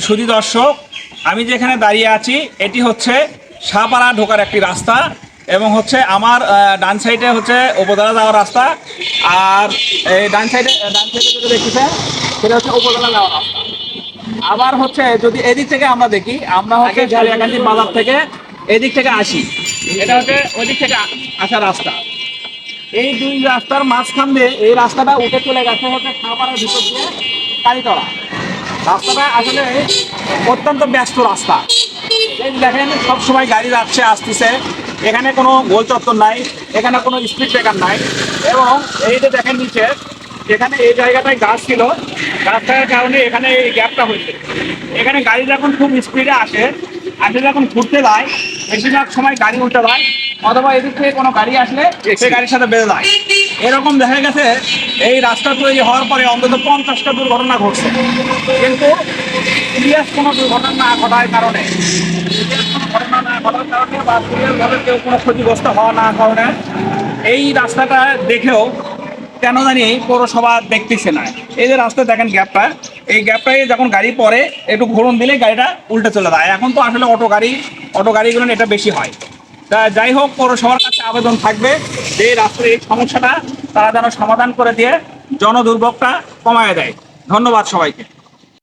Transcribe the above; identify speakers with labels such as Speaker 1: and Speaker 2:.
Speaker 1: সুধী দর্শক, আমি যেখানে দাঁড়িয়ে আছি এটি হচ্ছে সাপাড়া ঢোকার একটি রাস্তা এবং হচ্ছে আমার ডান সাইডে হচ্ছে উপজেলা যাওয়ার রাস্তা। আর এই ডান সাইডে যেটা দেখতেছেন সেটা হচ্ছে উপজেলা যাওয়ার রাস্তা। আবার হচ্ছে যদি এদিক থেকে আমরা দেখি, আমরা হচ্ছে ঝালিয়াকান্দি বাজার থেকে এদিক থেকে আসি, এটা হচ্ছে ওইদিক থেকে আসার রাস্তা। এই দুই রাস্তার মাঝখান দিয়ে এই রাস্তাটা উঠে চলে গেছে হচ্ছে সাপাড়ার ভিতর দিয়ে কালীতলা। রাস্তাটা আসলে অত্যন্ত ব্যস্ত রাস্তা। এই দেখেন সবসময় গাড়ি যাচ্ছে আসতেছে, এখানে কোনো গোল চত্বর নাই, এখানে কোনো স্পিড ব্রেকার নাই। এবং এই যে দেখেন নিচে, এখানে এই জায়গাটায় গাছ ছিল, গাছ থাকার কারণে এখানে এই গ্যাপটা হয়েছে। এখানে গাড়ি যখন খুব স্পিডে আসে যখন ঘুরতে যায়, বেশিরভাগ সময় গাড়ি উল্টে যায়, অথবা এদিক থেকে কোনো গাড়ি আসলে সেই গাড়ির সাথে বেঁধে যায়। এরকম দেখা গেছে এই রাস্তা তৈরি হওয়ার পরে অন্তত 50টা দুর্ঘটনা ঘটছে। কিন্তু সিরিয়াস কোনো দুর্ঘটনা না ঘটার কারণে বা সিরিয়াসভাবে কেউ কোনো ক্ষতিগ্রস্ত হওয়া না কারণে এই রাস্তাটা দেখেও কেন জানি পৌরসভা দেখতেছে না। এই যে রাস্তা দেখেন গ্যাপটা, এই গ্যাপটায় যখন গাড়ি পরে একটু ঘুরন দিলে গাড়িটা উল্টে চলে যায়। এখন তো আসলে অটো গাড়িগুলো এটা বেশি হয়। তা যাই হোক, পৌরসভার কাছে আবেদন থাকবে যে এই রাস্তার এই সমস্যাটা তারা যেন সমাধান করে দিয়ে জনদুর্ভোগটা কমায় দেয়। ধন্যবাদ সবাইকে।